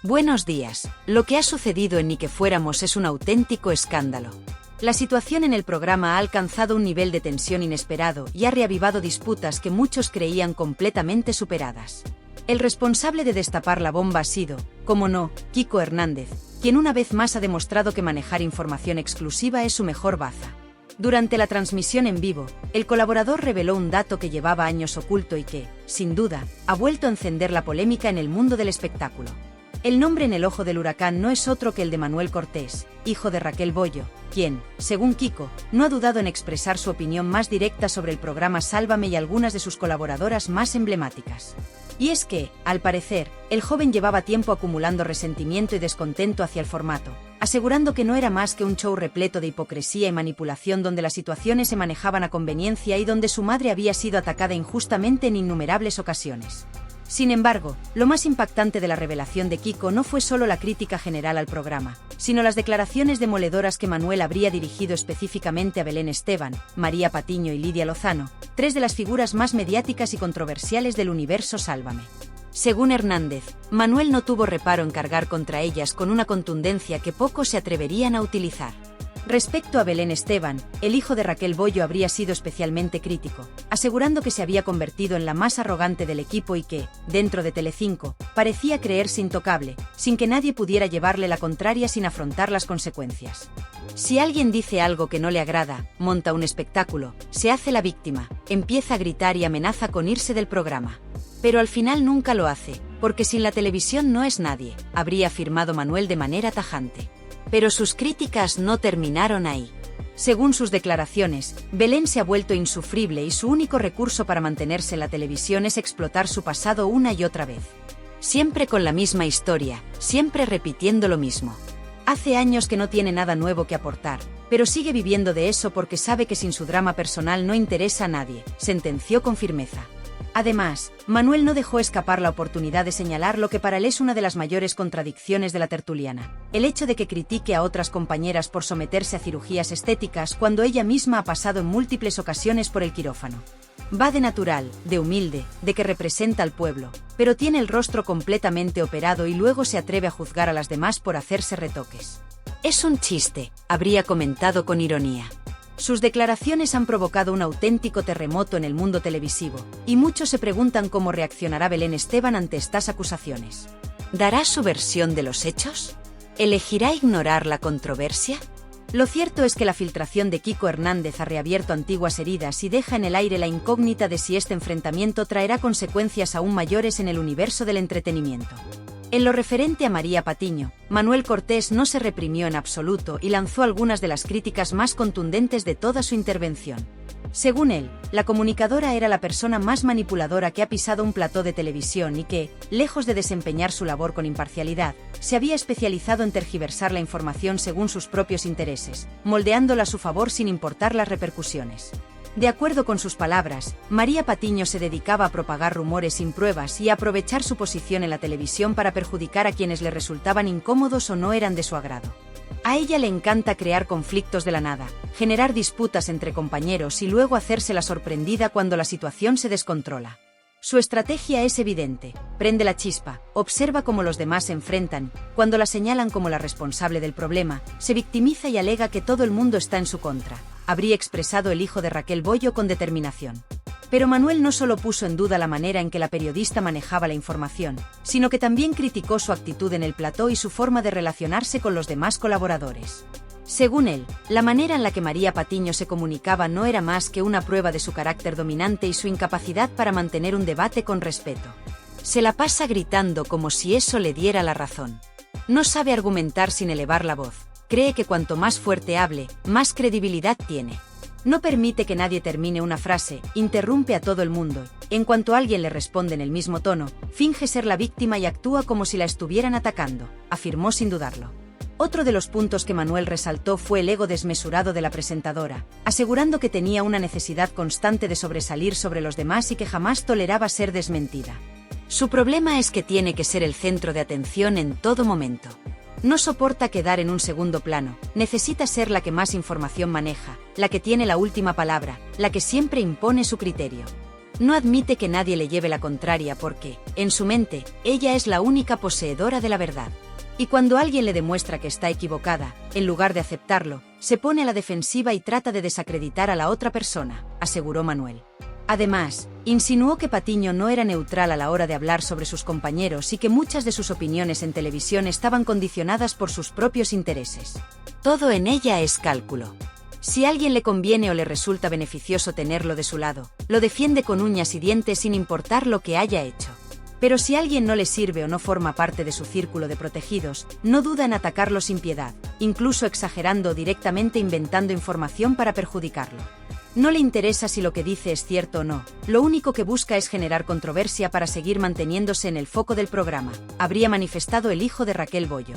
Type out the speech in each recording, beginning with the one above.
Buenos días. Lo que ha sucedido en Ni que fuéramos es un auténtico escándalo. La situación en el programa ha alcanzado un nivel de tensión inesperado y ha reavivado disputas que muchos creían completamente superadas. El responsable de destapar la bomba ha sido, como no, Kiko Hernández, quien una vez más ha demostrado que manejar información exclusiva es su mejor baza. Durante la transmisión en vivo, el colaborador reveló un dato que llevaba años oculto y que, sin duda, ha vuelto a encender la polémica en el mundo del espectáculo. El nombre en el ojo del huracán no es otro que el de Manuel Cortés, hijo de Raquel Bollo, quien, según Kiko, no ha dudado en expresar su opinión más directa sobre el programa Sálvame y algunas de sus colaboradoras más emblemáticas. Y es que, al parecer, el joven llevaba tiempo acumulando resentimiento y descontento hacia el formato, asegurando que no era más que un show repleto de hipocresía y manipulación donde las situaciones se manejaban a conveniencia y donde su madre había sido atacada injustamente en innumerables ocasiones. Sin embargo, lo más impactante de la revelación de Kiko no fue solo la crítica general al programa, sino las declaraciones demoledoras que Manuel habría dirigido específicamente a Belén Esteban, María Patiño y Lidia Lozano, tres de las figuras más mediáticas y controversiales del universo Sálvame. Según Hernández, Manuel no tuvo reparo en cargar contra ellas con una contundencia que pocos se atreverían a utilizar. Respecto a Belén Esteban, el hijo de Raquel Bollo habría sido especialmente crítico, asegurando que se había convertido en la más arrogante del equipo y que, dentro de Telecinco, parecía creerse intocable, sin que nadie pudiera llevarle la contraria sin afrontar las consecuencias. Si alguien dice algo que no le agrada, monta un espectáculo, se hace la víctima, empieza a gritar y amenaza con irse del programa. Pero al final nunca lo hace, porque sin la televisión no es nadie, habría afirmado Manuel de manera tajante. Pero sus críticas no terminaron ahí. Según sus declaraciones, Belén se ha vuelto insufrible y su único recurso para mantenerse en la televisión es explotar su pasado una y otra vez. Siempre con la misma historia, siempre repitiendo lo mismo. Hace años que no tiene nada nuevo que aportar, pero sigue viviendo de eso porque sabe que sin su drama personal no interesa a nadie, sentenció con firmeza. Además, Manuel no dejó escapar la oportunidad de señalar lo que para él es una de las mayores contradicciones de la tertuliana, el hecho de que critique a otras compañeras por someterse a cirugías estéticas cuando ella misma ha pasado en múltiples ocasiones por el quirófano. Va de natural, de humilde, de que representa al pueblo, pero tiene el rostro completamente operado y luego se atreve a juzgar a las demás por hacerse retoques. Es un chiste, habría comentado con ironía. Sus declaraciones han provocado un auténtico terremoto en el mundo televisivo, y muchos se preguntan cómo reaccionará Belén Esteban ante estas acusaciones. ¿Dará su versión de los hechos? ¿Elegirá ignorar la controversia? Lo cierto es que la filtración de Kiko Hernández ha reabierto antiguas heridas y deja en el aire la incógnita de si este enfrentamiento traerá consecuencias aún mayores en el universo del entretenimiento. En lo referente a María Patiño, Manuel Cortés no se reprimió en absoluto y lanzó algunas de las críticas más contundentes de toda su intervención. Según él, la comunicadora era la persona más manipuladora que ha pisado un plató de televisión y que, lejos de desempeñar su labor con imparcialidad, se había especializado en tergiversar la información según sus propios intereses, moldeándola a su favor sin importar las repercusiones. De acuerdo con sus palabras, María Patiño se dedicaba a propagar rumores sin pruebas y a aprovechar su posición en la televisión para perjudicar a quienes le resultaban incómodos o no eran de su agrado. A ella le encanta crear conflictos de la nada, generar disputas entre compañeros y luego hacerse la sorprendida cuando la situación se descontrola. Su estrategia es evidente, prende la chispa, observa cómo los demás se enfrentan, cuando la señalan como la responsable del problema, se victimiza y alega que todo el mundo está en su contra, habría expresado el hijo de Raquel Bollo con determinación. Pero Manuel no solo puso en duda la manera en que la periodista manejaba la información, sino que también criticó su actitud en el plató y su forma de relacionarse con los demás colaboradores. Según él, la manera en la que María Patiño se comunicaba no era más que una prueba de su carácter dominante y su incapacidad para mantener un debate con respeto. Se la pasa gritando como si eso le diera la razón. No sabe argumentar sin elevar la voz. Cree que cuanto más fuerte hable, más credibilidad tiene. No permite que nadie termine una frase, interrumpe a todo el mundo. En cuanto alguien le responde en el mismo tono, finge ser la víctima y actúa como si la estuvieran atacando, afirmó sin dudarlo. Otro de los puntos que Manuel resaltó fue el ego desmesurado de la presentadora, asegurando que tenía una necesidad constante de sobresalir sobre los demás y que jamás toleraba ser desmentida. Su problema es que tiene que ser el centro de atención en todo momento. No soporta quedar en un segundo plano, necesita ser la que más información maneja, la que tiene la última palabra, la que siempre impone su criterio. No admite que nadie le lleve la contraria porque, en su mente, ella es la única poseedora de la verdad. Y cuando alguien le demuestra que está equivocada, en lugar de aceptarlo, se pone a la defensiva y trata de desacreditar a la otra persona, aseguró Manuel. Además, insinuó que Patiño no era neutral a la hora de hablar sobre sus compañeros y que muchas de sus opiniones en televisión estaban condicionadas por sus propios intereses. Todo en ella es cálculo. Si a alguien le conviene o le resulta beneficioso tenerlo de su lado, lo defiende con uñas y dientes sin importar lo que haya hecho. Pero si a alguien no le sirve o no forma parte de su círculo de protegidos, no duda en atacarlo sin piedad, incluso exagerando o directamente inventando información para perjudicarlo. No le interesa si lo que dice es cierto o no, lo único que busca es generar controversia para seguir manteniéndose en el foco del programa, habría manifestado el hijo de Raquel Bollo.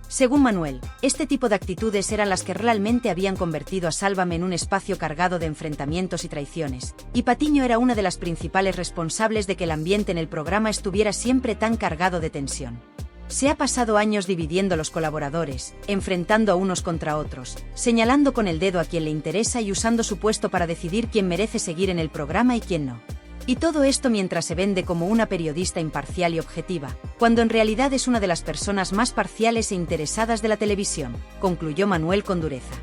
Según Manuel, este tipo de actitudes eran las que realmente habían convertido a Sálvame en un espacio cargado de enfrentamientos y traiciones, y Patiño era una de las principales responsables de que el ambiente en el programa estuviera siempre tan cargado de tensión. Se ha pasado años dividiendo a los colaboradores, enfrentando a unos contra otros, señalando con el dedo a quien le interesa y usando su puesto para decidir quién merece seguir en el programa y quién no. Y todo esto mientras se vende como una periodista imparcial y objetiva, cuando en realidad es una de las personas más parciales e interesadas de la televisión, concluyó Manuel con dureza.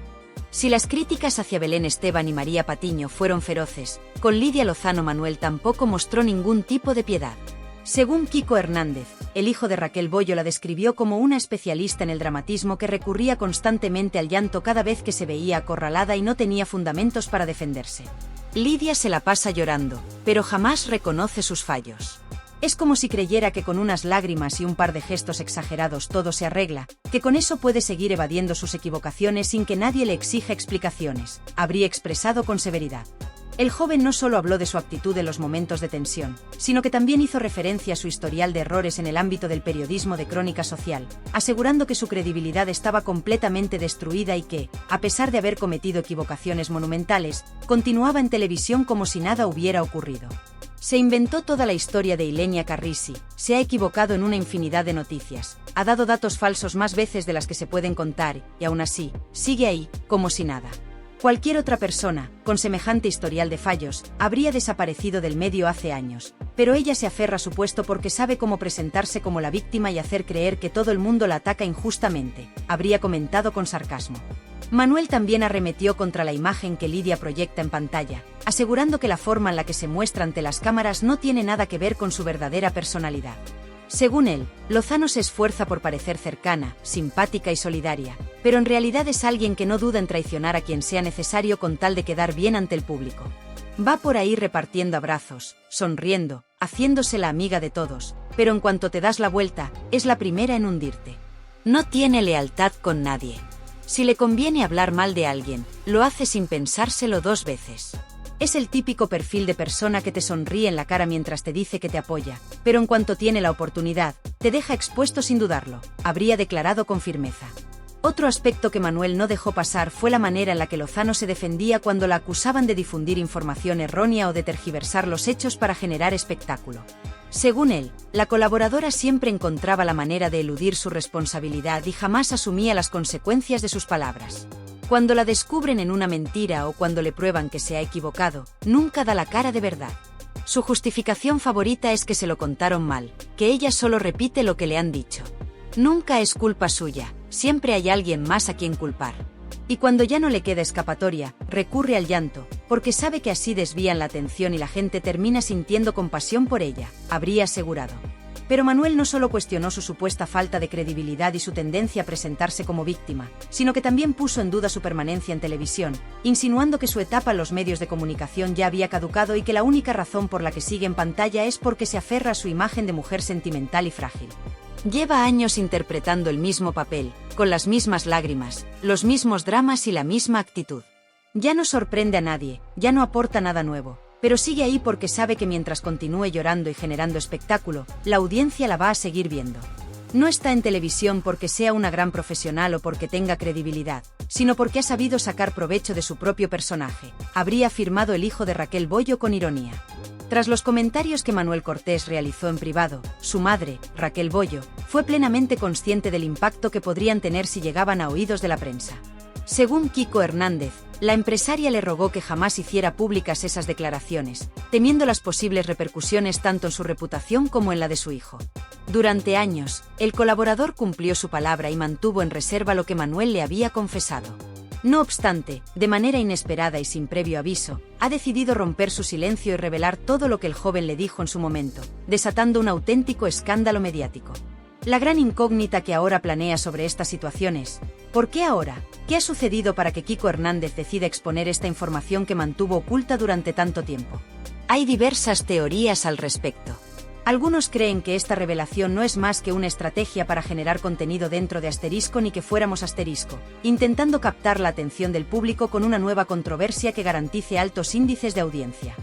Si las críticas hacia Belén Esteban y María Patiño fueron feroces, con Lidia Lozano Manuel tampoco mostró ningún tipo de piedad. Según Kiko Hernández, el hijo de Raquel Bollo la describió como una especialista en el dramatismo que recurría constantemente al llanto cada vez que se veía acorralada y no tenía fundamentos para defenderse. Lidia se la pasa llorando, pero jamás reconoce sus fallos. Es como si creyera que con unas lágrimas y un par de gestos exagerados todo se arregla, que con eso puede seguir evadiendo sus equivocaciones sin que nadie le exija explicaciones, habría expresado con severidad. El joven no solo habló de su actitud en los momentos de tensión, sino que también hizo referencia a su historial de errores en el ámbito del periodismo de crónica social, asegurando que su credibilidad estaba completamente destruida y que, a pesar de haber cometido equivocaciones monumentales, continuaba en televisión como si nada hubiera ocurrido. Se inventó toda la historia de Ilenia Carrisi, se ha equivocado en una infinidad de noticias, ha dado datos falsos más veces de las que se pueden contar, y aún así, sigue ahí, como si nada. Cualquier otra persona, con semejante historial de fallos, habría desaparecido del medio hace años, pero ella se aferra a su puesto porque sabe cómo presentarse como la víctima y hacer creer que todo el mundo la ataca injustamente, habría comentado con sarcasmo. Manuel también arremetió contra la imagen que Lidia proyecta en pantalla, asegurando que la forma en la que se muestra ante las cámaras no tiene nada que ver con su verdadera personalidad. Según él, Lozano se esfuerza por parecer cercana, simpática y solidaria, pero en realidad es alguien que no duda en traicionar a quien sea necesario con tal de quedar bien ante el público. Va por ahí repartiendo abrazos, sonriendo, haciéndose la amiga de todos, pero en cuanto te das la vuelta, es la primera en hundirte. No tiene lealtad con nadie. Si le conviene hablar mal de alguien, lo hace sin pensárselo dos veces. Es el típico perfil de persona que te sonríe en la cara mientras te dice que te apoya, pero en cuanto tiene la oportunidad, te deja expuesto sin dudarlo, habría declarado con firmeza. Otro aspecto que Manuel no dejó pasar fue la manera en la que Lozano se defendía cuando la acusaban de difundir información errónea o de tergiversar los hechos para generar espectáculo. Según él, la colaboradora siempre encontraba la manera de eludir su responsabilidad y jamás asumía las consecuencias de sus palabras. Cuando la descubren en una mentira o cuando le prueban que se ha equivocado, nunca da la cara de verdad. Su justificación favorita es que se lo contaron mal, que ella solo repite lo que le han dicho. Nunca es culpa suya, siempre hay alguien más a quien culpar. Y cuando ya no le queda escapatoria, recurre al llanto, porque sabe que así desvían la atención y la gente termina sintiendo compasión por ella, habría asegurado. Pero Manuel no solo cuestionó su supuesta falta de credibilidad y su tendencia a presentarse como víctima, sino que también puso en duda su permanencia en televisión, insinuando que su etapa en los medios de comunicación ya había caducado y que la única razón por la que sigue en pantalla es porque se aferra a su imagen de mujer sentimental y frágil. Lleva años interpretando el mismo papel, con las mismas lágrimas, los mismos dramas y la misma actitud. Ya no sorprende a nadie, ya no aporta nada nuevo, pero sigue ahí porque sabe que mientras continúe llorando y generando espectáculo, la audiencia la va a seguir viendo. No está en televisión porque sea una gran profesional o porque tenga credibilidad, sino porque ha sabido sacar provecho de su propio personaje, habría afirmado el hijo de Raquel Bollo con ironía. Tras los comentarios que Manuel Cortés realizó en privado, su madre, Raquel Bollo, fue plenamente consciente del impacto que podrían tener si llegaban a oídos de la prensa. Según Kiko Hernández, la empresaria le rogó que jamás hiciera públicas esas declaraciones, temiendo las posibles repercusiones tanto en su reputación como en la de su hijo. Durante años, el colaborador cumplió su palabra y mantuvo en reserva lo que Manuel le había confesado. No obstante, de manera inesperada y sin previo aviso, ha decidido romper su silencio y revelar todo lo que el joven le dijo en su momento, desatando un auténtico escándalo mediático. La gran incógnita que ahora planea sobre esta situación es: ¿por qué ahora? ¿Qué ha sucedido para que Kiko Hernández decida exponer esta información que mantuvo oculta durante tanto tiempo? Hay diversas teorías al respecto. Algunos creen que esta revelación no es más que una estrategia para generar contenido dentro de Asterisco ni que fuéramos Asterisco, intentando captar la atención del público con una nueva controversia que garantice altos índices de audiencia.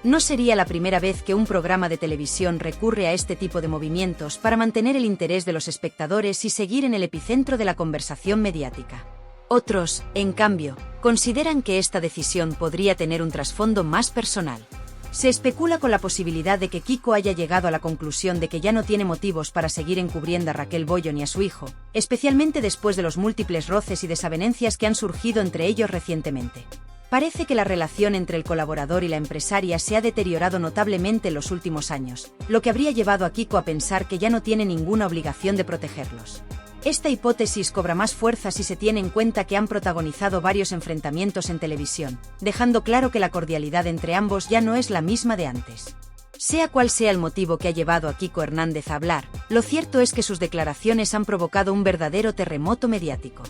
No sería la primera vez que un programa de televisión recurre a este tipo de movimientos para mantener el interés de los espectadores y seguir en el epicentro de la conversación mediática. Otros, en cambio, consideran que esta decisión podría tener un trasfondo más personal. Se especula con la posibilidad de que Kiko haya llegado a la conclusión de que ya no tiene motivos para seguir encubriendo a Raquel Bollo ni a su hijo, especialmente después de los múltiples roces y desavenencias que han surgido entre ellos recientemente. Parece que la relación entre el colaborador y la empresaria se ha deteriorado notablemente en los últimos años, lo que habría llevado a Kiko a pensar que ya no tiene ninguna obligación de protegerlos. Esta hipótesis cobra más fuerza si se tiene en cuenta que han protagonizado varios enfrentamientos en televisión, dejando claro que la cordialidad entre ambos ya no es la misma de antes. Sea cual sea el motivo que ha llevado a Kiko Hernández a hablar, lo cierto es que sus declaraciones han provocado un verdadero terremoto mediático.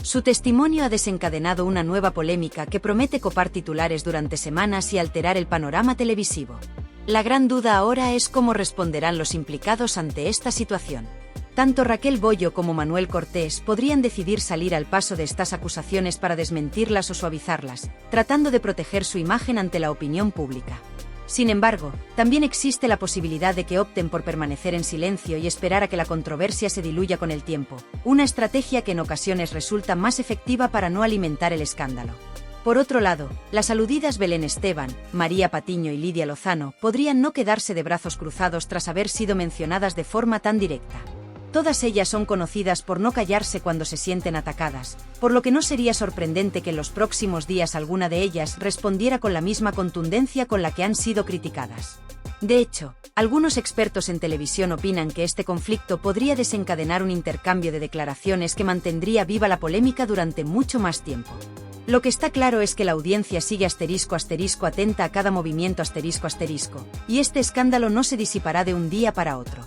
Su testimonio ha desencadenado una nueva polémica que promete copar titulares durante semanas y alterar el panorama televisivo. La gran duda ahora es cómo responderán los implicados ante esta situación. Tanto Raquel Bollo como Manuel Cortés podrían decidir salir al paso de estas acusaciones para desmentirlas o suavizarlas, tratando de proteger su imagen ante la opinión pública. Sin embargo, también existe la posibilidad de que opten por permanecer en silencio y esperar a que la controversia se diluya con el tiempo, una estrategia que en ocasiones resulta más efectiva para no alimentar el escándalo. Por otro lado, las aludidas Belén Esteban, María Patiño y Lidia Lozano podrían no quedarse de brazos cruzados tras haber sido mencionadas de forma tan directa. Todas ellas son conocidas por no callarse cuando se sienten atacadas, por lo que no sería sorprendente que en los próximos días alguna de ellas respondiera con la misma contundencia con la que han sido criticadas. De hecho, algunos expertos en televisión opinan que este conflicto podría desencadenar un intercambio de declaraciones que mantendría viva la polémica durante mucho más tiempo. Lo que está claro es que la audiencia sigue asterisco atenta a cada movimiento asterisco, y este escándalo no se disipará de un día para otro.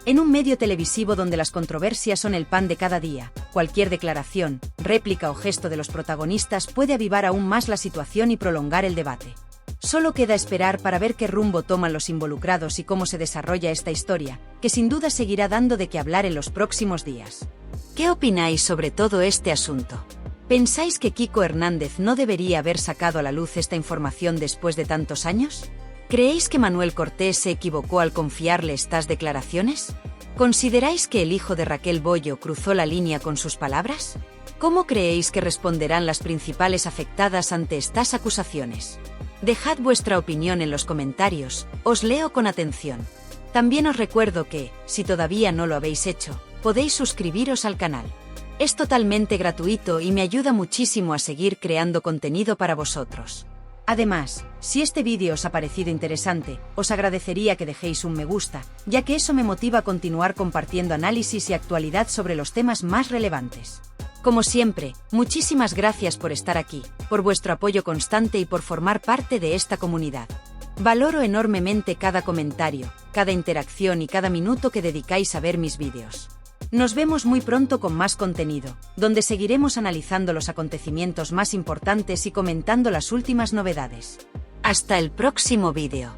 En un medio televisivo donde las controversias son el pan de cada día, cualquier declaración, réplica o gesto de los protagonistas puede avivar aún más la situación y prolongar el debate. Solo queda esperar para ver qué rumbo toman los involucrados y cómo se desarrolla esta historia, que sin duda seguirá dando de qué hablar en los próximos días. ¿Qué opináis sobre todo este asunto? ¿Pensáis que Kiko Hernández no debería haber sacado a la luz esta información después de tantos años? ¿Creéis que Manuel Cortés se equivocó al confiarle estas declaraciones? ¿Consideráis que el hijo de Raquel Bollo cruzó la línea con sus palabras? ¿Cómo creéis que responderán las principales afectadas ante estas acusaciones? Dejad vuestra opinión en los comentarios, os leo con atención. También os recuerdo que, si todavía no lo habéis hecho, podéis suscribiros al canal. Es totalmente gratuito y me ayuda muchísimo a seguir creando contenido para vosotros. Además, si este vídeo os ha parecido interesante, os agradecería que dejéis un me gusta, ya que eso me motiva a continuar compartiendo análisis y actualidad sobre los temas más relevantes. Como siempre, muchísimas gracias por estar aquí, por vuestro apoyo constante y por formar parte de esta comunidad. Valoro enormemente cada comentario, cada interacción y cada minuto que dedicáis a ver mis vídeos. Nos vemos muy pronto con más contenido, donde seguiremos analizando los acontecimientos más importantes y comentando las últimas novedades. Hasta el próximo vídeo.